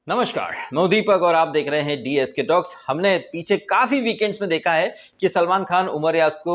नमस्कार, मैं दीपक और आप देख रहे हैं डीएसके टॉक्स। हमने पीछे काफी वीकेंड्स में देखा है कि सलमान खान उमर रियाज को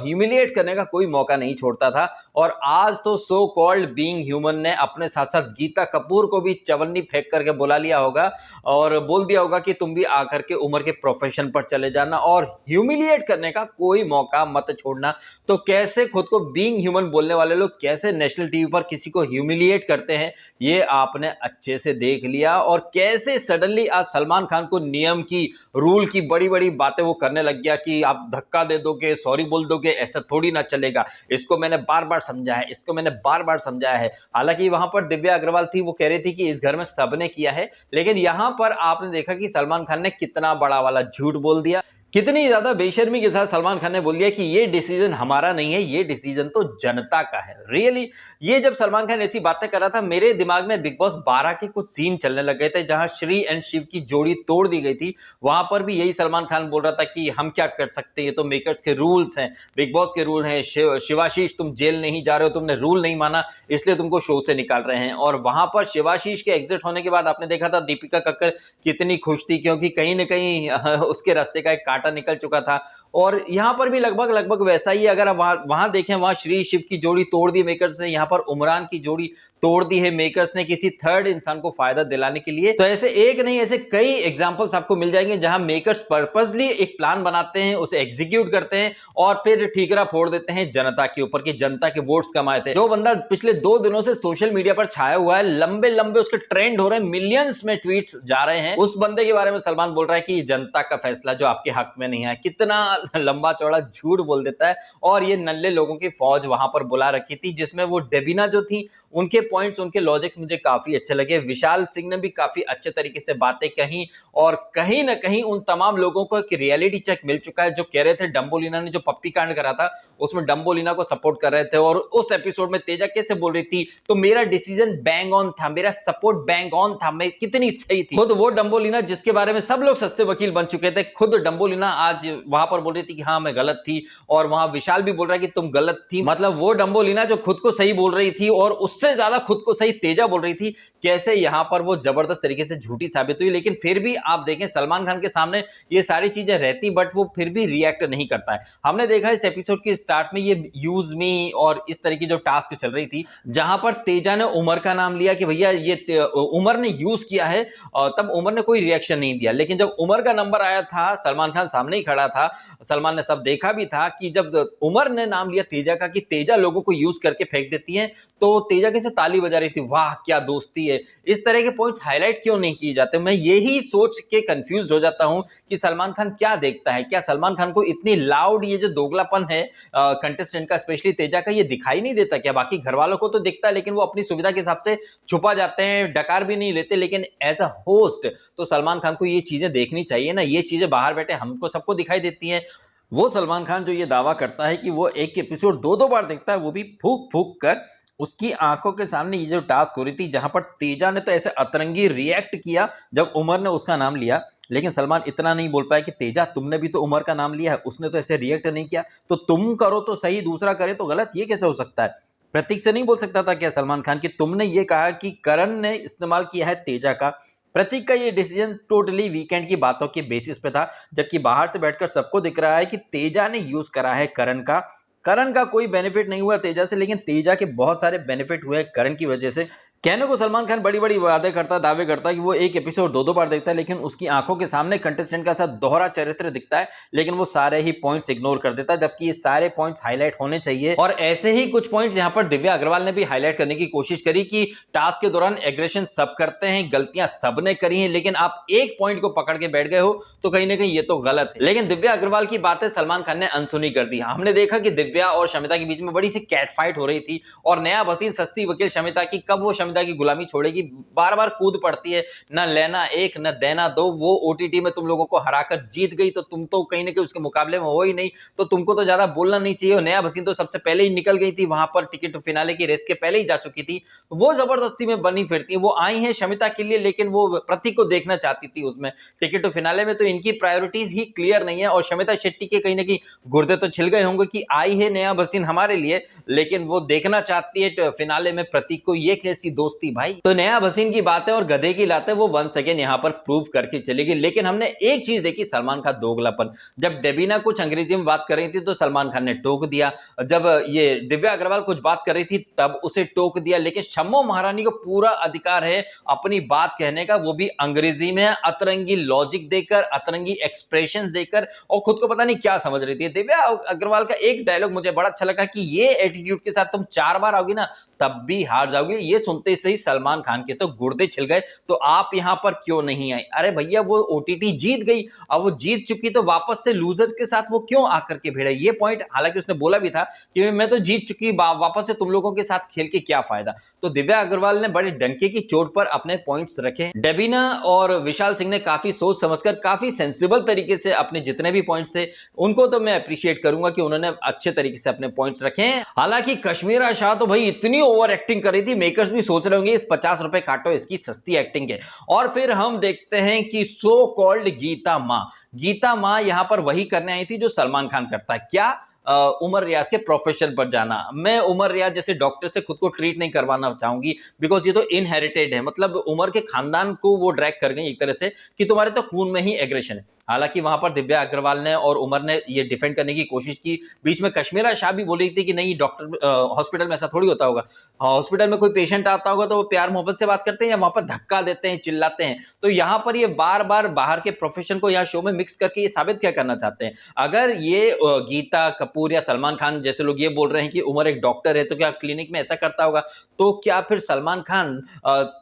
ह्यूमिलिएट करने का कोई मौका नहीं छोड़ता था और आज तो सो कॉल्ड बीइंग ह्यूमन ने अपने साथ साथ गीता कपूर को भी चवन्नी फेंक करके बुला लिया होगा और बोल दिया होगा कि तुम भी आकर के उमर के प्रोफेशन पर चले जाना और ह्यूमिलिएट करने का कोई मौका मत छोड़ना। तो कैसे खुद को बीइंग ह्यूमन बोलने वाले लोग कैसे नेशनल टीवी पर किसी को ह्यूमिलिएट करते हैं, ये आपने अच्छे से देख लिया। और कैसे सडनली आज सलमान खान को नियम की, रूल की बड़ी बड़ी बातें वो करने लग गया कि आप धक्का दे दोगे, सॉरी बोल दोगे, ऐसा थोड़ी ना चलेगा। इसको मैंने बार बार समझाया है, इसको मैंने बार बार समझाया है। हालांकि वहां पर दिव्या अग्रवाल थी, वो कह रही थी कि इस घर में सबने किया है, लेकिन यहां पर आपने देखा कि सलमान खान ने कितना बड़ा वाला झूठ बोल दिया, कितनी ज्यादा बेशर्मी के साथ सलमान खान ने बोल दिया कि ये डिसीजन हमारा नहीं है, ये डिसीजन तो जनता का है। रियली ये जब सलमान खान ऐसी बातें कर रहा था, मेरे दिमाग में बिग बॉस 12 के कुछ सीन चलने लग गए थे जहां श्री एंड शिव की जोड़ी तोड़ दी गई थी। वहां पर भी यही सलमान खान बोल रहा था कि हम क्या कर सकते हैं, ये तो मेकर्स के रूल्स हैं, बिग बॉस के रूल हैं। शिवाशीष तुम जेल नहीं जा रहे हो, तुमने रूल नहीं माना, इसलिए तुमको शो से निकाल रहे हैं। और वहां पर शिवाशीष के एग्जिट होने के बाद आपने देखा था दीपिका कक्कर कितनी खुश थी, क्योंकि कहीं ना कहीं उसके रास्ते का एक कांटा निकल चुका था। और यहां पर भी लगभग लगभग वैसा ही, अगर वहां देखें, वहां श्री शिव की जोड़ी तोड़ दी मेकर्स ने, यहां पर उमरान की जोड़ी तोड़ दी है मेकर्स ने किसी थर्ड इंसान को फायदा दिलाने के लिए। तो ऐसे एक नहीं, ऐसे कई एग्जांपल्स आपको मिल जाएंगे जहां मेकर्स पर्पसली एक प्लान बनाते हैं, उसे एग्जीक्यूट करते हैं और फिर ठीकरा फोड़ देते हैं जनता के ऊपर कि जनता के वोट्स कमाए थे। जो बंदा पिछले 2 दिनों से सोशल मीडिया पर छाया हुआ है, लंबे लंबे उसके ट्रेंड हो रहे हैं, मिलियंस में ट्वीट्स जा रहे हैं, उस बंदे के बारे में सलमान बोल रहा है कि जनता का फैसला जो आपके हक में नहीं है। कितना लंबा चौड़ा झूठ बोल देता है। और ये नल्ले लोगों की फौज वहां पर बुला रखी थी, जिसमें वो डेबिना जो थी, उनके पॉइंट्स, उनके लॉजिक्स मुझे काफी अच्छे लगे। विशाल सिंह ने भी काफी अच्छे तरीके से बातें कही और कहीं ना कहीं उन तमाम लोगों को एक रियलिटी चेक मिल चुका है जो कह रहे थे डम्बोलिना ने जो पप्पी कांड करा था उसमें डम्बोलिना को सपोर्ट कर रहे थे। और उस एपिसोड में तेजा कैसे बोल रही थी, तो मेरा डिसीजन बैंग ऑन था, मेरा सपोर्ट बैंग ऑन था, मैं कितनी सही थी। खुद वो डम्बोलिना जिसके बारे में सब लोग सस्ते वकील बन चुके थे, खुद डम्बोलिना आज वहां पर बोल रही थी कि हाँ मैं गलत थी। और वहां विशाल भी बोल रहा है कि तुम गलत थी। मतलब वो डम्बोलिना जो खुद को सही बोल रही थी और उससे ज्यादा खुद को सही तेजा बोल रही थी, कैसे यहां पर वो जबरदस्त तरीके से झूठी साबित हुई। लेकिन फिर भी आप देखें सलमान खान के सामने ये सारी चीजें रहती, बट वो फिर भी रिएक्ट नहीं करता है। हमने देखा इस एपिसोड के स्टार्ट में ये यूज मी और इस तरह की जो टास्क चल रही थी, जहां पर तेजा ने उमर का नाम लिया कि भैया ये उमर ने यूज किया है, तब उमर ने कोई रिएक्शन नहीं दिया। लेकिन जब उमर का नंबर आया था, सलमान खान सामने ही खड़ा था, सलमान ने सब देखा भी था कि जब उमर ने नाम लिया तेजा का कि तेजा लोगों को यूज करके फेंक देती है, तो तेजा कैसे ताली बजा रही थी, वाह क्या दोस्ती है। इस तरह के पॉइंट्स हाईलाइट क्यों नहीं किए जाते? मैं यही सोच के कंफ्यूज हो जाता हूं कि सलमान खान क्या देखता है। क्या सलमान खान को इतनी लाउड ये जो दोगलापन है कंटेस्टेंट का, स्पेशली तेजा का, ये दिखाई नहीं देता क्या? बाकी घर वालों को तो दिखता है, लेकिन वो अपनी सुविधा के हिसाब से छुपा जाते हैं, डकार भी नहीं लेते। लेकिन एज अ होस्ट तो सलमान खान को ये चीजें देखनी चाहिए ना, ये चीजें बाहर बैठे हमको सबको दिखाई देती हैं। वो सलमान खान जो ये दावा करता है कि वो एक एपिसोड 2-2 बार देखता है, वो भी फूक फूक कर, उसकी आंखों के सामने ये जो टास्क हो रही थी जहां पर तेजा ने तो ऐसे अतरंगी रिएक्ट किया जब उमर ने उसका नाम लिया, लेकिन सलमान इतना नहीं बोल पाया कि तेजा तुमने भी तो उमर का नाम लिया है, उसने तो ऐसे रिएक्ट नहीं किया, तो तुम करो तो सही, दूसरा करे तो गलत, ये कैसे हो सकता है? प्रतीक से नहीं बोल सकता था क्या सलमान खान कि तुमने ये कहा कि करण ने इस्तेमाल किया है तेजा का? प्रतीक का ये डिसीजन टोटली वीकेंड की बातों के बेसिस पे था, जबकि बाहर से बैठकर सबको दिख रहा है कि तेजा ने यूज करा है करण का। करण का कोई बेनिफिट नहीं हुआ तेजा से, लेकिन तेजा के बहुत सारे बेनिफिट हुए करण की वजह से। कहने को सलमान खान बड़ी बड़ी वादे करता, दावे करता कि वो एक एपिसोड 2-2 बार देखता है, लेकिन उसकी आंखों के सामने कंटेस्टेंट का साथ दोहरा चरित्र दिखता है, लेकिन वो सारे ही पॉइंट्स इग्नोर कर देता है, जबकि ये सारे पॉइंट्स हाईलाइट होने चाहिए। और ऐसे ही कुछ पॉइंट्स यहां पर दिव्या अग्रवाल ने भी हाईलाइट करने की कोशिश करी कि टास्क के दौरान एग्रेशन सब करते हैं, गलतियां सबने करी हैं, लेकिन आप एक पॉइंट को पकड़ के बैठ गए हो तो कहीं ना कहीं ये तो गलत है। लेकिन दिव्या अग्रवाल की बातें सलमान खान ने अनसुनी कर दी। हमने देखा कि दिव्या और शमिता के बीच में बड़ी सी कैट फाइट हो रही थी और नया हसीन सस्ती वकील शमिता की, कब वो शमिता की गुलामी छोड़ेगी, बार बार कूद पड़ती है, न लेना एक न देना दो। वो ओटीटी में तुम लोगों को हराकर जीत गई, तो तुम तो कहीं ना कहीं उसके मुकाबले में हो ही नहीं, तो तुमको तो ज्यादा बोलना नहीं चाहिए। नया हसीन तो सबसे पहले ही निकल गई थी, वहां पर टिकट फिनाले की रेस के पहले ही जा चुकी थी, वो जबरदस्ती में बनी फिरती। वो आई है शमिता के लिए, लेकिन वो प्रतीक को देखना चाहती थी उसमें। टिकट फिनाले में तो इनकी प्रायोरिटीज ही क्लियर नहीं है और शमिता शेट्टी के कहीं ना कहीं गुर्दे तो छिल गए होंगे कि आई है नया हसीन हमारे लिए, लेकिन वो देखना चाहती है फिनाले में प्रतीक को। ये कैसी दोस्ती भाई। तो नया हसीन की बातें और गधे की लाते वो वंस अगेन यहाँ पर प्रूव करके चलेगी। लेकिन हमने एक चीज देखी, सलमान खान दोगलापन। जब डेबिना कुछ अंग्रेजी में बात कर रही थी तो सलमान खान ने टोक दिया, जब ये दिव्या अग्रवाल कुछ बात कर रही थी तब उसे टोक दिया। लेकिन शम्मो महारानी को पूरा अधिकार है अपनी बात कहने का, वो भी अंग्रेजी में, अतरंगी लॉजिक देकर, अतरंगी एक्सप्रेशंस देकर, और खुद को पता नहीं क्या समझ रही थी। दिव्या अग्रवाल का एक डायलॉग मुझे बड़ा अच्छा लगा कि ये एटीट्यूड के साथ तुम 4 बार आओगी ना तब भी हार जाओगे। ये सुनते से ही सलमान खान के तो गुर्दे छिल गए, तो आप यहां पर क्यों नहीं आए? अरे भैया वो ओटीटी जीत गई, अब वो जीत चुकी तो वापस से लूजर्स के साथ वो क्यों आकर के भिड़े? ये पॉइंट, हालांकि उसने बोला भी था कि मैं तो जीत चुकी, वापस से तुम लोगों के साथ खेल के क्या फायदा। तो दिव्या अग्रवाल ने बड़े डंके की चोट पर अपने पॉइंट्स रखे। डेबिना और विशाल सिंह ने काफी सोच समझकर, काफी सेंसिबल तरीके से अपने जितने भी पॉइंट्स थे उनको तो मैं अप्रिशिएट करूंगा कि उन्होंने अच्छे तरीके से अपने पॉइंट्स रखे हैं। हालांकि कश्मीरा शाह तो भाई इतनी ओवर एक्टिंग कर रही थी, मेकर्स भी सोच रहे होंगे इस 50 रुपए काटो, इसकी सस्ती एक्टिंग है। और फिर हम देखते हैं कि सो कॉल्ड गीता मां यहां पर वही करने आई थी जो सलमान खान करता है। क्या? उमर रियाज के प्रोफेशन पर जाना। मैं उमर रियाज जैसे डॉक्टर से खुद को ट्रीट नहीं करवाना चाहूंगी, बिकॉज ये तो इनहेरिटेड है। मतलब उमर के खानदान को वो ड्रैग कर गई एक तरह से कि तुम्हारे तो खून में ही एग्रेशन है। हालांकि वहां पर दिव्या अग्रवाल ने और उमर ने ये डिफेंड करने की कोशिश की। बीच में कश्मीरा शाह भी बोली थी कि नहीं डॉक्टर हॉस्पिटल में ऐसा थोड़ी होता होगा, हॉस्पिटल में कोई पेशेंट आता होगा तो वो प्यार मोहब्बत से बात करते हैं या वहां पर धक्का देते हैं, चिल्लाते हैं। तो यहां पर ये बार बार बाहर के प्रोफेशन को यहाँ शो में मिक्स करके ये साबित क्या करना चाहते हैं? अगर ये गीता कपूर या सलमान खान जैसे लोग ये बोल रहे हैं कि उमर एक डॉक्टर है तो क्या क्लिनिक में ऐसा करता होगा, तो क्या फिर सलमान खान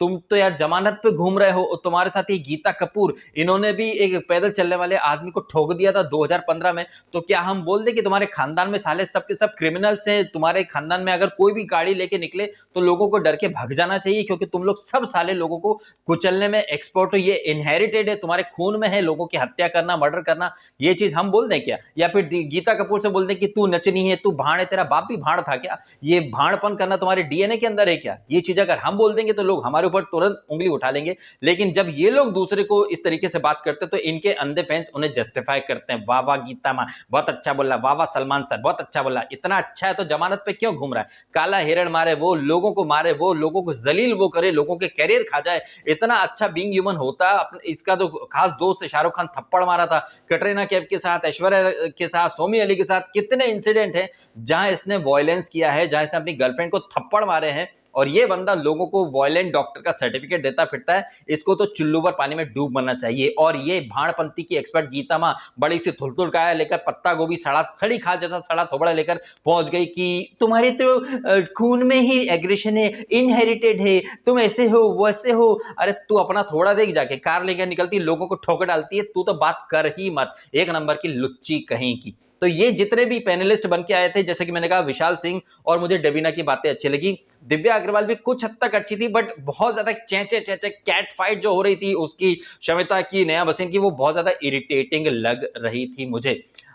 तुम तो यार जमानत पे घूम रहे हो, तुम्हारे साथ ये गीता कपूर, इन्होंने भी एक पैदल चलने वाले आदमी को ठोक दिया था 2015 में। तो क्या हम बोल दे कि तुम्हारे खानदान में साले सबके सब क्रिमिनल्स हैं? तुम्हारे खानदान में अगर कोई भी गाड़ी लेके निकले तो लोगों को डर के भाग जाना चाहिए, क्योंकि तुम लोग सब साले लोगों को कुचलने में एक्सपर्ट हो। ये इनहेरिटेड है, तुम्हारे खून में है लोगों की हत्या करना, मर्डर करना। ये चीज हम बोल दें क्या? या फिर गीता कपूर से बोल दें कि तू नचनी है, तू भाड़ है, तेरा बाप भी भाड़ था क्या? ये भाड़पन करना तुम्हारे डीएनए के अंदर है क्या? ये चीज अगर हम बोल देंगे तो लोग हमारे ऊपर तुरंत उंगली उठा लेंगे। लेकिन जब ये लोग दूसरे को इस तरीके से बात करते तो इनके अंधे फैंस उन्हें जस्टिफाई करते हैं। वाह वाह गीता मां बहुत अच्छा बोला, वाह वाह सलमान सर बहुत अच्छा बोला, इतना अच्छा है तो जमानत पे क्यों घूम रहा है? काला हिरण मारे वो, लोगों को मारे वो, लोगों को जलील वो करे, लोगों के कैरियर खा जाए, इतना अच्छा बीइंग ह्यूमन होता। इसका तो खास दोस्त शाहरुख खान थप्पड़ मारा था, कटरीना कैफ के साथ, ऐश्वर्या के साथ, सोमी अली के साथ कितने इंसिडेंट हैं जहां इसने वायलेंस किया है, जहां इसने अपनी गर्लफ्रेंड को थप्पड़ मारे हैं। और ये बंदा लोगों को वायलेंट डॉक्टर का सर्टिफिकेट देता फिरता है। इसको तो चुल्लू पर पानी में डूब मरना चाहिए। और ये भाड़पंथी की एक्सपर्ट गीता मां बड़ी सी थुलथुल काया लेकर, पत्ता गोभी सड़ा सड़ी खाल जैसा सड़ा थोबड़ा लेकर पहुंच गई कि तुम्हारे तो खून में ही एग्रेशन है, इनहेरिटेड है, तुम ऐसे हो वैसे हो। अरे तू अपना थोड़ा देख, जाके कार लेकर निकलती, लोगों को ठोकर डालती है, तू तो बात कर ही मत। एक नंबर की लुच्ची कहीं की। तो ये जितने भी पैनलिस्ट बन के आए थे, जैसे कि मैंने कहा विशाल सिंह और मुझे डेबिना की बातें अच्छी लगी, दिव्या अग्रवाल भी कुछ हद तक अच्छी थी, बट बहुत ज्यादा चेंचे कैट फाइट जो हो रही थी उसकी, शमिता की, नया वसीम की, वो बहुत ज्यादा इरिटेटिंग लग रही थी मुझे।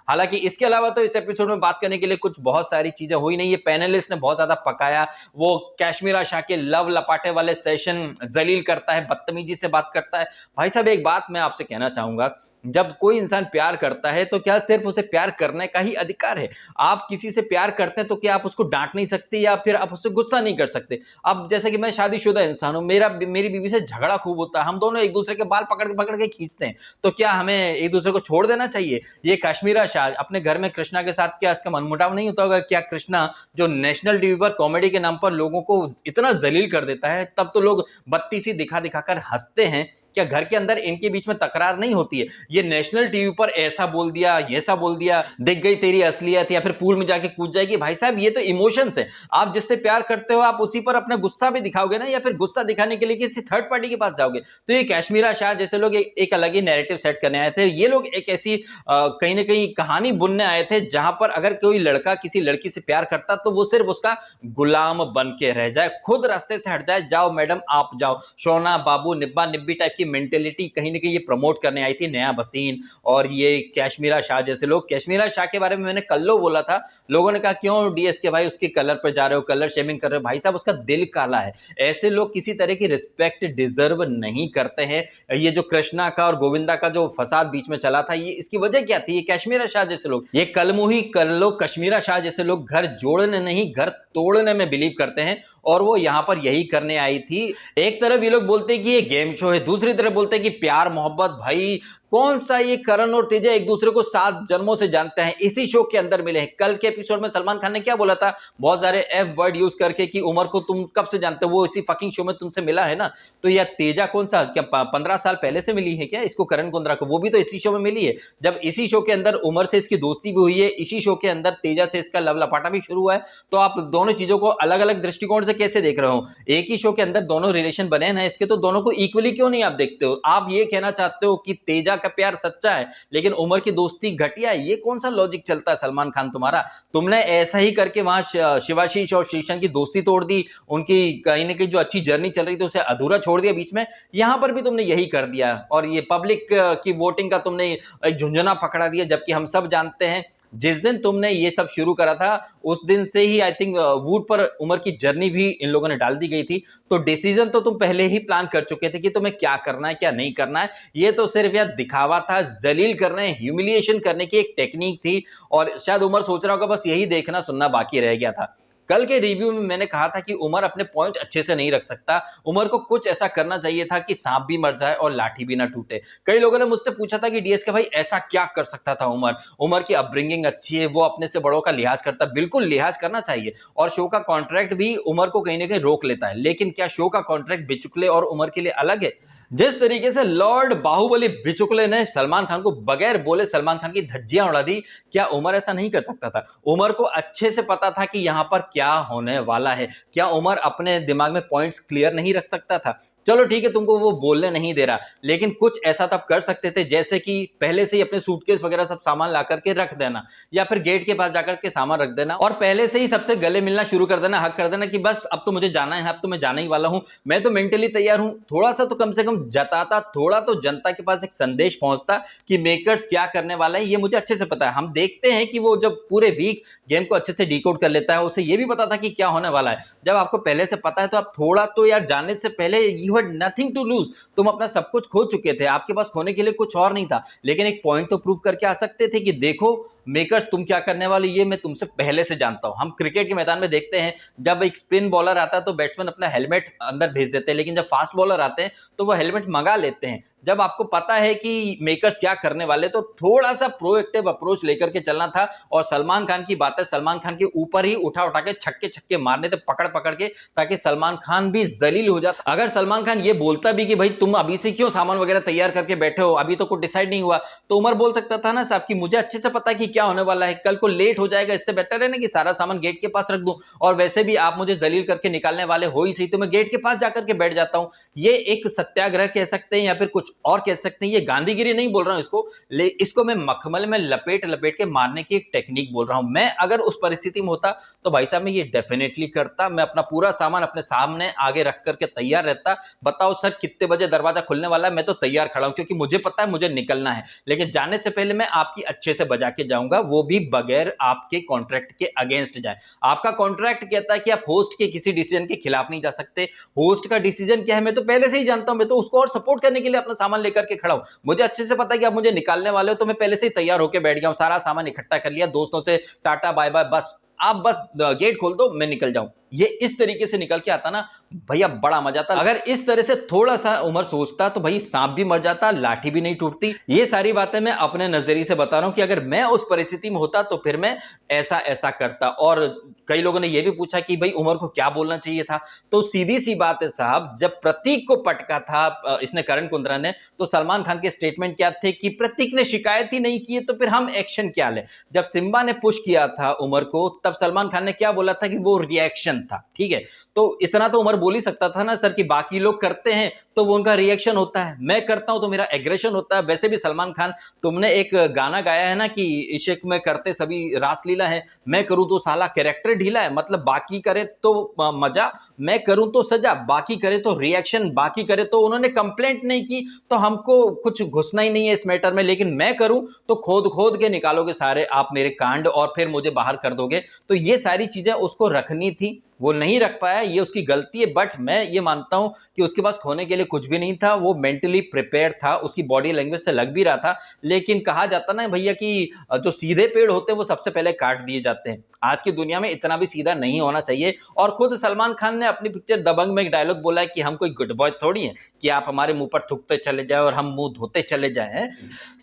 हालांकि इसके अलावा तो इस एपिसोड में बात करने के लिए कुछ बहुत सारी चीजें हुई नहीं। ये पैनलिस्ट ने बहुत ज्यादा पकाया। वो कश्मीरा शाह के लव लपाटे वाले सेशन जलील करता है, बदतमीजी से बात करता है। भाई साहब एक बात मैं आपसे कहना चाहूंगा, जब कोई इंसान प्यार करता है तो क्या सिर्फ उसे प्यार करने का ही अधिकार है? आप किसी से प्यार करते हैं तो क्या आप उसको डांट नहीं सकते या फिर आप उससे गुस्सा नहीं कर सकते? अब जैसे कि मैं शादीशुदा इंसान हूं, मेरी बीवी से झगड़ा खूब होता है, हम दोनों एक दूसरे के बाल पकड़ के खींचते हैं, तो क्या हमें एक दूसरे को छोड़ देना चाहिए? ये कश्मीरा शाह अपने घर में कृष्णा के साथ क्या इसका मनमुटाव नहीं होता होगा? क्या कृष्णा जो नेशनल टीवी पर कॉमेडी के नाम पर लोगों को इतना जलील कर देता है, तब तो लोग बत्ती सी दिखा दिखाकर हंसते हैं। क्या घर के अंदर इनके बीच में तकरार नहीं होती है? ये नेशनल टीवी पर ऐसा बोल दिया, ऐसा बोल दिया, दिख गई तेरी असलियत, या फिर पूल में जाके कूद जाएगी। भाई साहब ये तो इमोशंस है। आप जिससे प्यार करते हो आप उसी पर अपना गुस्सा भी दिखाओगे ना, या फिर गुस्सा दिखाने के लिए किसी थर्ड पार्टी के पास जाओगे? तो ये कश्मीरा शाह जैसे लोग एक अलग ही नैरेटिव सेट करने आए थे। ये लोग एक ऐसी कहीं ना कहीं कहानी बुनने आए थे जहां पर अगर कोई लड़का किसी लड़की से प्यार करता तो वो सिर्फ उसका गुलाम बन के रह जाए, खुद रास्ते से हट जाए, जाओ मैडम आप जाओ, सोना बाबू निब्बा निब्बी टाइप की की मेंटेलिटी कहीं ना कहीं ये प्रमोट करने आई थी, नया भसीन और ये कश्मीरा शाह जैसे लोग। कश्मीरा शाह के बारे में मैंने कल्लो बोला था, लोगों ने कहा क्यों डीएस के भाई उसके कलर पर जा रहे हो, कलर शेमिंग कर रहे हो। भाई साहब उसका दिल काला है, ऐसे लोग किसी तरह की रिस्पेक्ट डिजर्व नहीं करते हैं। ये जो कृष्णा का और गोविंदा का जो फसाद बीच में चला था, ये इसकी वजह क्या थी? ये कश्मीरा शाह जैसे लोग, ये कलमुही कर लो कश्मीरा शाह जैसे लोग घर जोड़ने नहीं घर तोड़ने में बिलीव करते हैं, और वो यहां पर यही करने आई थी। एक तरफ ये लोग बोलते हैं कि ये गेम शो है, दूसरी तरफ बोलते हैं कि प्यार मोहब्बत। भाई कौन सा ये करण और तेजा एक दूसरे को 7 जन्मों से जानते हैं, इसी शो के अंदर मिले हैं। कल के एपिसोड में सलमान खान ने क्या बोला था, बहुत सारे एफ वर्ड यूज करके कि उमर को तुम कब से जानते हो, वो इसी फकिंग शो में तुमसे मिला है ना। तो यह तेजा कौन सा, क्या 15 साल पहले से मिली है क्या इसको, करण कुंद्रा को? वो भी तो इसी शो में मिली है। जब इसी शो के अंदर उमर से इसकी दोस्ती भी हुई है, इसी शो के अंदर तेजा से इसका लव लपाटा भी शुरू हुआ है। तो आप दोनों चीजों को अलग अलग दृष्टिकोण से कैसे देख रहे हो? एक ही शो के अंदर दोनों रिलेशन बने हैं इसके, तो दोनों को इक्वली क्यों नहीं आप देखते हो? आप ये कहना चाहते हो कि तेजा का प्यार सच्चा है लेकिन उमर की दोस्ती घटिया है? ये कौन सा लॉजिक चलता है सलमान खान तुम्हारा? तुमने ऐसा ही करके वहां शिवाशीष और श्रीशांत की दोस्ती तोड़ दी, उनकी कहीं ना कहीं जो अच्छी जर्नी चल रही थी उसे अधूरा छोड़ दिया बीच में। यहां पर भी तुमने यही कर दिया, और ये पब्लिक की वोटिंग का तुमने एक झुंझुना पकड़ा दिया। जबकि हम सब जानते हैं जिस दिन तुमने ये सब शुरू करा था उस दिन से ही आई थिंक वुड पर उमर की जर्नी भी इन लोगों ने डाल दी गई थी। तो डिसीजन तो तुम पहले ही प्लान कर चुके थे कि तुम्हें क्या करना है क्या नहीं करना है। ये तो सिर्फ यार दिखावा था, जलील करने, ह्यूमिलिएशन करने की एक टेक्निक थी, और शायद उमर सोच रहा होगा बस यही देखना सुनना बाकी रह गया था। कल के रिव्यू में मैंने कहा था कि उमर अपने पॉइंट अच्छे से नहीं रख सकता, उमर को कुछ ऐसा करना चाहिए था कि सांप भी मर जाए और लाठी भी ना टूटे। कई लोगों ने मुझसे पूछा था कि डीएस के भाई ऐसा क्या कर सकता था उमर, उमर की अपब्रिंगिंग अच्छी है, वो अपने से बड़ों का लिहाज करता। बिल्कुल लिहाज करना चाहिए, और शो का कॉन्ट्रैक्ट भी उमर को कहीं ना कहीं रोक लेता है, लेकिन क्या शो का कॉन्ट्रैक्ट बिचुकले और उमर के लिए अलग है? जिस तरीके से लॉर्ड बाहुबली बिचुकले ने सलमान खान को बगैर बोले सलमान खान की धज्जियां उड़ा दी, क्या उमर ऐसा नहीं कर सकता था? उमर को अच्छे से पता था कि यहां पर क्या होने वाला है। क्या उमर अपने दिमाग में पॉइंट्स क्लियर नहीं रख सकता था? चलो ठीक है, तुमको वो बोलने नहीं दे रहा, लेकिन कुछ ऐसा तब कर सकते थे, जैसे कि पहले से ही अपने सूटकेस वगैरह सब सामान ला करके रख देना, या फिर गेट के पास जाकर के सामान रख देना, और पहले से ही सबसे गले मिलना शुरू कर देना, हक कर देना कि बस अब तो मुझे जाना है, अब तो मैं जाने ही वाला हूं, मैं तो मेंटली तैयार हूं। थोड़ा सा तो कम से कम जताता, थोड़ा तो जनता के पास एक संदेश पहुंचता कि मेकर्स क्या करने वाला है, ये मुझे अच्छे से पता है। हम देखते हैं कि वो जब पूरे वीक गेम को अच्छे से डिकोड कर लेता है, उसे ये भी पता था कि क्या होने वाला है। जब आपको पहले से पता है तो आप थोड़ा तो यार जाने से पहले, you had nothing to lose, तुम अपना सब कुछ खो चुके थे, आपके पास खोने के लिए कुछ और नहीं था, लेकिन एक पॉइंट तो प्रूव करके आ सकते थे कि देखो मेकर्स तुम क्या करने वाले, ये मैं तुमसे पहले से जानता हूं। हम क्रिकेट के मैदान में देखते हैं जब एक स्पिन बॉलर आता है तो बैट्समैन अपना हेलमेट अंदर भेज देते हैं, लेकिन जब फास्ट बॉलर आते हैं तो वो हेलमेट मंगा लेते हैं। जब आपको पता है कि मेकर्स क्या करने वाले, तो थोड़ा सा प्रोएक्टिव अप्रोच लेकर के चलना था। और सलमान खान की बात है, सलमान खान के ऊपर ही उठा के छक्के छक्के मारने थे, पकड़ पकड़ के, ताकि सलमान खान भी जलील हो जाता। अगर सलमान खान ये बोलता भी कि भाई तुम अभी से क्यों सामान वगैरह तैयार करके बैठे हो, अभी तो कुछ डिसाइड नहीं हुआ, तो उमर बोल सकता था ना साहब कि मुझे अच्छे से पता है कि क्या होने वाला है, कल को लेट हो जाएगा, इससे बेटर है ना कि सारा सामान गेट के पास रख दूं, और वैसे भी आप मुझे जलील करके निकालने वाले हो ही सही, तो मैं गेट के पास जाकर के बैठ जाता हूं। ये एक सत्याग्रह कह सकते हैं या फिर कुछ और कह सकते हैं, ये गांधीगिरी नहीं बोल रहा हूं इसको, इसको मैं मखमल में लपेट लपेट के मारने की एक टेक्निक बोल रहा हूं। मैं अगर उस परिस्थिति में होता तो भाई साहब मैं ये डेफिनेटली करता, मैं अपना पूरा सामान अपने सामने आगे रख करके तैयार रहता। बताओ सर कितने बजे दरवाजा खुलने वाला है, मैं तो तैयार खड़ा हूं, क्योंकि मुझे पता है मुझे निकलना है, लेकिन जाने से पहले मैं आपकी अच्छे से बजा के जाऊंगा, वो भी बगैर आपके कॉन्ट्रैक्ट के अगेंस्ट जाए। आपका कॉन्ट्रैक्ट कहता है कि आप होस्ट के किसी डिसीजन के खिलाफ नहीं जा सकते। होस्ट का डिसीजन क्या है मैं तो पहले से ही जानता हूं, मैं तो उसको और सपोर्ट करने के लिए अपना सामान लेकर के खड़ा हूं। मुझे अच्छे से पता है कि आप मुझे निकालने वाले हो, तो मैं पहले से ही तैयार होकर बैठ गया हूं, सारा सामान इकट्ठा कर लिया, दोस्तों से टाटा बाय बाय, बस आप बस गेट खोल दो मैं निकल जाऊं। ये इस तरीके से निकल के आता ना भैया, बड़ा मजा आता। अगर इस तरह से थोड़ा सा उमर सोचता तो भाई सांप भी मर जाता, लाठी भी नहीं टूटती। ये सारी बातें मैं अपने नजरिए से बता रहा हूं कि अगर मैं उस परिस्थिति में होता तो फिर मैं ऐसा ऐसा करता। और कई लोगों ने यह भी पूछा कि भाई उमर को क्या बोलना चाहिए था, तो सीधी सी बात है साहब, जब प्रतीक को पटका था इसने करण कुंद्रा ने, तो सलमान खान के स्टेटमेंट क्या थे कि प्रतीक ने शिकायत ही नहीं की है तो फिर हम एक्शन क्या ले। जब सिम्बा ने पुश किया था उमर को, तब सलमान खान ने क्या बोला था कि वो रिएक्शन था, ठीक है। तो इतना तो उमर बोल ही सकता था ना सर कि बाकी लोग करते हैं तो वो उनका रिएक्शन होता है, मैं करता हूं तो मेरा एग्रेशन होता है। वैसे भी सलमान खान, तुमने एक गाना गाया है ना कि इश्क में करते सभी रासलीला है, मैं करूं तो साला कैरेक्टर ढीला है। मतलब बाकी करे तो मजा, मैं करूं तो सजा, बाकी करे तो रिएक्शन, बाकी करे तो उन्होंने कंप्लेंट नहीं की तो हमको कुछ घुसना ही नहीं है इस मैटर में, लेकिन मैं करूं तो खोद खोद के निकालोगे सारे आप मेरे कांड और फिर मुझे बाहर कर दोगे। तो ये सारी चीजें उसको रखनी थी, वो नहीं रख पाया, ये उसकी गलती है। बट मैं ये मानता हूं कि उसके पास खोने के लिए कुछ भी नहीं था, वो मेंटली प्रिपेयर था, उसकी बॉडी लैंग्वेज से लग भी रहा था। लेकिन कहा जाता ना भैया कि जो सीधे पेड़ होते हैं वो सबसे पहले काट दिए जाते हैं। आज की दुनिया में इतना भी सीधा नहीं होना चाहिए। और खुद सलमान खान ने अपनी पिक्चर दबंग में एक डायलॉग बोला है कि हम कोई गुड बॉय थोड़ी हैं कि आप हमारे मुंह पर थूकते चले जाए और हम मुंह धोते चले जाएं।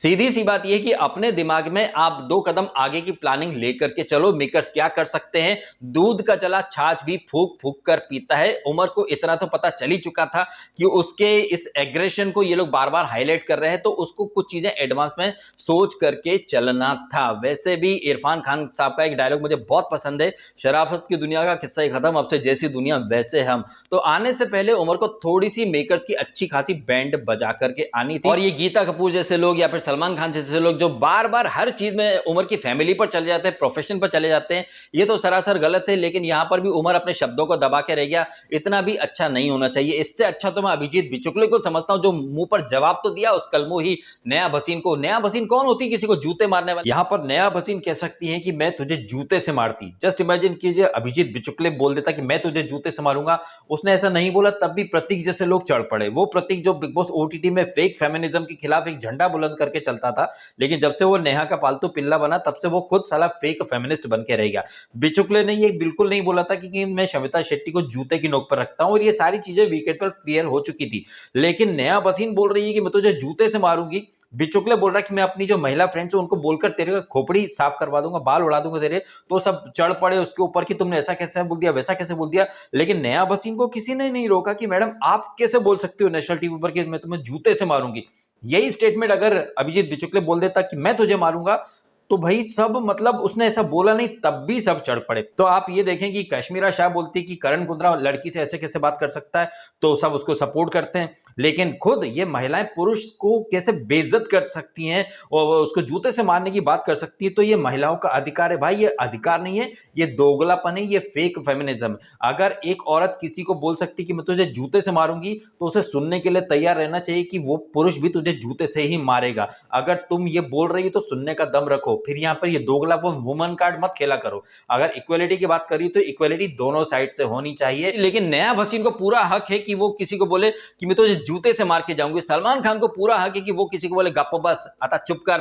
सीधी सी बात यह कि अपने दिमाग में आप 2 कदम आगे की प्लानिंग लेकर के चलो। मेकर्स क्या कर सकते हैं, दूध का चला छाछ भी फूक फूक कर पीता है। उमर को इतना तो पता चल ही चुका था कि उसके इस एग्रेशन को ये लोग बार बार हाईलाइट कर रहे हैं, तो उसको कुछ चीजें एडवांस में सोच करके चलना था। वैसे भी इरफान खान साहब का एक डायलॉग मुझे बहुत पसंद है, शराफत की दुनिया का किस्सा ही खत्म, अब से जैसी दुनिया वैसे हम। तो आने से पहले उमर को थोड़ी सी मेकर्स की अच्छी खासी बैंड बजा करके आनी थी। और ये गीता कपूर जैसे लोग या फिर सलमान खान जैसे लोग जो बार बार हर चीज में उमर की फैमिली पर चले जाते हैं, प्रोफेशन पर चले जाते हैं, ये तो सरासर गलत है। लेकिन यहां पर भी उमर अपने शब्दों को दबा के रह गया, इतना भी अच्छा नहीं होना चाहिए। इससे अच्छा तो मैं अभिजीत बिचुकले को समझता हूं, जो मुंह पर जवाब तो दिया उस कलमो ही नया भसीन को। नया भसीन कौन होती है, किसी को जूते मारने वाली। यहां पर नया भसीन कह सकती है कि मैं तुझे जूते से मारती। जस्ट इमेजिन कीजिए अभिजीत बिचुकले बोल देता कि मैं तुझे जूते से मारूंगा। उसने ऐसा नहीं बोला, तब भी प्रतीक जैसे लोग चढ़ पड़े। वो प्रतीक जो बिग बॉस ओटीटी में फेक फेमिनिज्म के खिलाफ एक झंडा बुलंद करके चलता था, लेकिन जब से वो नेहा का पालतू पिल्ला बना तब से वो खुद साला फेक फेमिनिस्ट बन के रह गया। बिचुकले ने ये बिल्कुल नहीं बोला था कि मैं शमिता शेट्टी को जूते की नोक पर रखता हूं, और ये सारी चीजें वीकेंड पर क्लियर हो चुकी थी। लेकिन नया भसीन बोल रही है कि मैं तुझे जूते से मारूंगी। बिचुकले बोल रहा है कि मैं अपनी जो महिला फ्रेंड्स है उनको बोलकर तेरे खोपड़ी साफ करवा दूंगा, बाल उड़ा दूंगा तेरे। तो सब चढ़ पड़े उसके ऊपर कि तुमने ऐसा कैसे बोल दिया, वैसा कैसे बोल दिया। लेकिन नया भसीन को किसी ने नहीं रोका कि मैडम आप कैसे बोल सकते हो नेशनल टीवी पर कि मैं तुम्हें जूते से मारूंगी। यही स्टेटमेंट अगर अभिजीत बिचुकले बोल देता कि मैं तुझे मारूंगा, तो भाई सब, मतलब उसने ऐसा बोला नहीं तब भी सब चढ़ पड़े। तो आप ये देखें कि कश्मीरा शाह बोलती कि करण कुंद्रा लड़की से ऐसे कैसे बात कर सकता है, तो सब उसको सपोर्ट करते हैं। लेकिन खुद ये महिलाएं पुरुष को कैसे बेइज्जत कर सकती हैं और उसको जूते से मारने की बात कर सकती है, तो ये महिलाओं का अधिकार है भाई। ये अधिकार नहीं है, ये दोगलापन है, ये फेक फेमिनिज्म है। अगर एक औरत किसी को बोल सकती कि मैं तुझे जूते से मारूंगी, तो उसे सुनने के लिए तैयार रहना चाहिए कि वो पुरुष भी तुझे जूते से ही मारेगा। अगर तुम ये बोल रही हो तो सुनने का दम रखो। फिर यहां पर ये दोगलापन वुमन कार्ड मत खेला करो। अगर इक्वलिटी की बात करी तो इक्वलिटी दोनों साइड से होनी चाहिए। लेकिन नया भसीन को पूरा हक है कि वो किसी को बोले कि मैं तुझे जूते से मार के जाऊंगी। सलमान खान को पूरा हक है कि वो किसी को बोले गप्पो बस, आता चुप कर,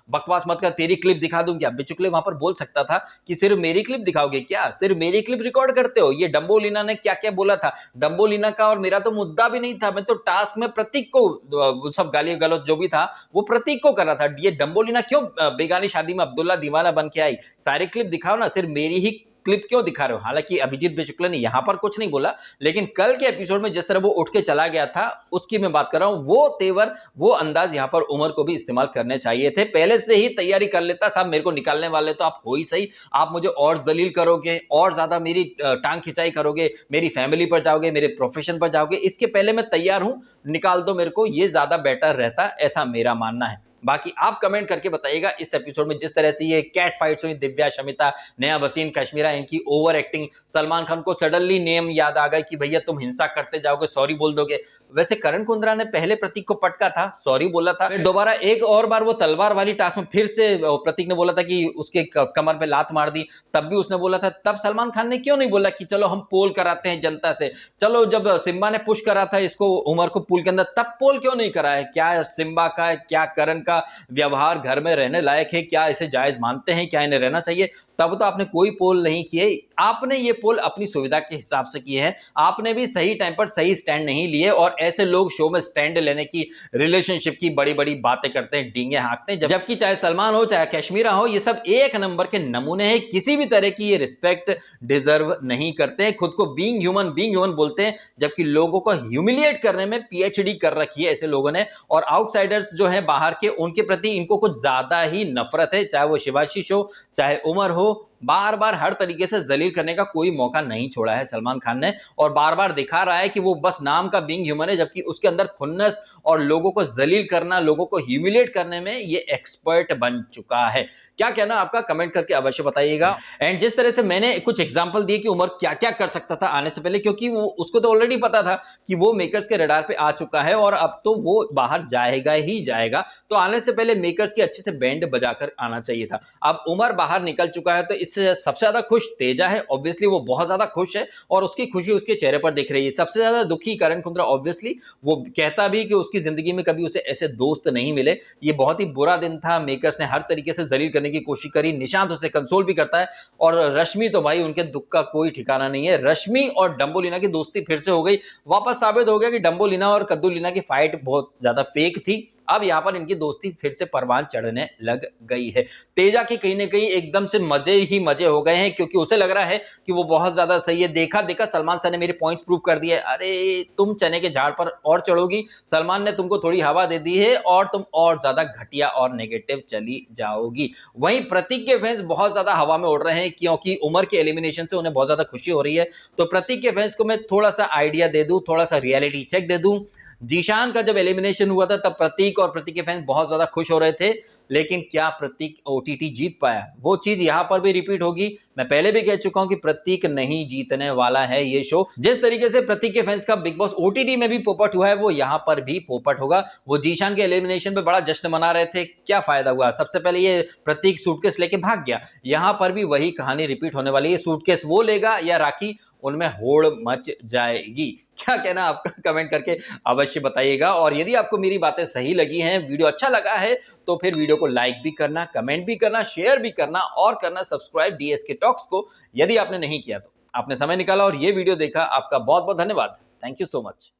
बकवास मत कर, तेरी क्लिप दिखा दूं क्या। बिचुकले वहां पर बोल सकता था कि सिर्फ मेरी क्लिप दिखाओगे क्या, सिर्फ मेरी क्लिप रिकॉर्ड करते हो। ये डंबोलीना ने क्या क्या बोला था, डंबोलीना का और मेरा तो मुद्दा भी नहीं था। मैं तो टास्क में प्रतीक को सब गाली गलौज जो भी था वो प्रतीक को कर रहा था। ये डंबोलीना क्यों बेगानी शादी में अब्दुल्ला दीवाना बन के आई, सारी क्लिप दिखाओ ना, सिर्फ मेरी ही क्लिप क्यों दिखा रहे हो। हालांकि अभिजीत बिचुकले ने यहां पर कुछ नहीं बोला, लेकिन कल के एपिसोड में जिस तरह वो उठ के चला गया था उसकी मैं बात कर रहा हूं। वो तेवर, वो अंदाज यहां पर उमर को भी इस्तेमाल करने चाहिए थे। पहले से ही तैयारी कर लेता, साहब मेरे को निकालने वाले तो आप हो ही सही, आप मुझे और जलील करोगे, और ज्यादा मेरी टांग खिंचाई करोगे, मेरी फैमिली पर जाओगे, मेरे प्रोफेशन पर जाओगे, इसके पहले मैं तैयार हूं, निकाल दो मेरे को, ये ज्यादा बेटर रहता, ऐसा मेरा मानना है। बाकी आप कमेंट करके बताइएगा इस एपिसोड में जिस तरह से ये कैट फाइट्स हुई, दिव्या, शमिता, नया वसीम, कश्मीरा, इनकी ओवर एक्टिंग, सलमान खान को सडनली नेम याद आ गया कि भैया तुम हिंसा करते जाओगे, सॉरी बोल दोगे। वैसे करण कुंद्रा ने पहले प्रतीक को पटका था, सॉरी बोला था, फिर दोबारा एक और बार वो तलवार वाली टास्क में फिर से प्रतीक ने बोला था कि उसके कमर पे लात मार दी, तब भी उसने बोला था। तब सलमान खान ने क्यों नहीं बोला कि चलो हम पोल कराते हैं जनता से। चलो जब सिम्बा ने पुश करा था इसको, उमर को पूल के अंदर, तब पोल क्यों नहीं करा है। क्या सिम्बा का, क्या करण का व्यवहार घर में रहने लायक है, क्या इसे जायज मानते हैं, क्या इन्हें रहना चाहिए। तब तो आपने कोई पोल नहीं किए, आपने ये पोल अपनी सुविधा के हिसाब से किए हैं। आपने भी सही टाइम पर सही स्टैंड नहीं लिए, और ऐसे लोग शो में स्टैंड लेने की, रिलेशनशिप की बड़ी बड़ी बातें करते हैं, डींगे हाँकते हैं, जबकि चाहे सलमान हो चाहे कश्मीरा हो, ये सब एक नंबर के नमूने हैं। किसी भी तरह की ये रिस्पेक्ट डिजर्व नहीं करते हैं। खुद को बीइंग ह्यूमन बोलते हैं, जबकि लोगों को ह्यूमिलिएट करने में पीएचडी कर रखी है ऐसे लोगों ने। और आउटसाइडर्स जो हैं बाहर के, उनके प्रति इनको कुछ ज्यादा ही नफरत है, चाहे वो शिवाशीष हो, चाहे उमर हो, बार बार हर तरीके से जलील करने का कोई मौका नहीं छोड़ा है सलमान खान ने, और बार बार दिखा रहा है कि वो बस नाम का बीइंग ह्यूमन है, जबकि उसके अंदर खुन्नस और लोगों को जलील करना, लोगों को ह्यूमिलेट करने में ये एक्सपर्ट बन चुका है। क्या कहना आपका, कमेंट करके अवश्य बताइएगा। एंड जिस तरह से मैंने कुछ एग्जांपल दिए कि उमर क्या क्या कर सकता था आने से पहले, क्योंकि वो उसको तो ऑलरेडी पता था कि वो मेकर्स के रडार पे आ चुका है और अब तो वो बाहर जाएगा ही जाएगा, तो आने से पहले मेकर्स की अच्छे से बैंड बजाकर आना चाहिए था। अब उमर बाहर निकल चुका है, तो इससे सबसे ज्यादा खुश तेजा है। ऑब्वियसली वो बहुत ज्यादा खुश है और उसकी खुशी उसके चेहरे पर दिख रही है। सबसे ज्यादा दुखी करण कुंद्रा, ऑब्वियसली वो कहता भी कि उसकी जिंदगी में कभी उसे ऐसे दोस्त नहीं मिले। ये बहुत ही बुरा दिन था, मेकर्स ने हर तरीके से जलील करने की कोशिश करी। निशांत उसे कंसोल भी करता है, और रश्मि तो भाई उनके दुख का कोई ठिकाना नहीं है। रश्मि और डंबोलिना की दोस्ती फिर से हो गई। वापस साबित हो गया कि डंबोलिना और कद्दूलिना की फाइट बहुत ज्यादा फेक थी। अब यहां पर इनकी दोस्ती फिर से परवान चढ़ने लग गई है। तेजा की कहीं ना कहीं एकदम से मजे ही मजे हो गए हैं, क्योंकि उसे लग रहा है कि वो बहुत ज्यादा सही है। देखा देखा सलमान सर ने मेरे पॉइंट्स प्रूव कर दिए। अरे तुम चने के झाड़ पर और चढ़ोगी, सलमान ने तुमको थोड़ी हवा दे दी है और तुम और ज्यादा घटिया और नेगेटिव चली जाओगी। वहीं प्रतीक के फैंस बहुत ज्यादा हवा में उड़ रहे हैं, क्योंकि उमर के एलिमिनेशन से उन्हें बहुत ज्यादा खुशी हो रही है। तो प्रतीक के फैंस को मैं थोड़ा सा आइडिया दे दूं, थोड़ा सा रियलिटी चेक दे दूं। जीशान का जब एलिमिनेशन हुआ था तब प्रतीक और प्रतीक के फैंस बहुत ज्यादा खुश हो रहे थे, लेकिन क्या प्रतीक ओटीटी जीत पाया? वो चीज यहां पर भी रिपीट होगी। मैं पहले भी कह चुका हूं कि प्रतीक नहीं जीतने वाला है ये शो। जिस तरीके से प्रतीक के फैंस का बिग बॉस ओटीटी में भी पोपट हुआ है, वो यहां पर भी पोपट होगा। वो जीशान के एलिमिनेशन पे बड़ा जश्न मना रहे थे, क्या फायदा हुआ? सबसे पहले ये प्रतीक सूटकेस लेके भाग गया। यहां पर भी वही कहानी रिपीट होने वाली है। सूटकेस वो लेगा या राखी, उनमें होड़ मच जाएगी। क्या कहना आपका, कमेंट करके अवश्य बताइएगा। और यदि आपको मेरी बातें सही लगी हैं, वीडियो अच्छा लगा है, तो फिर वीडियो को लाइक भी करना, कमेंट भी करना, शेयर भी करना और करना सब्सक्राइब डीएसके टॉक्स को, यदि आपने नहीं किया तो। आपने समय निकाला और ये वीडियो देखा, आपका बहुत बहुत धन्यवाद। Thank you so much.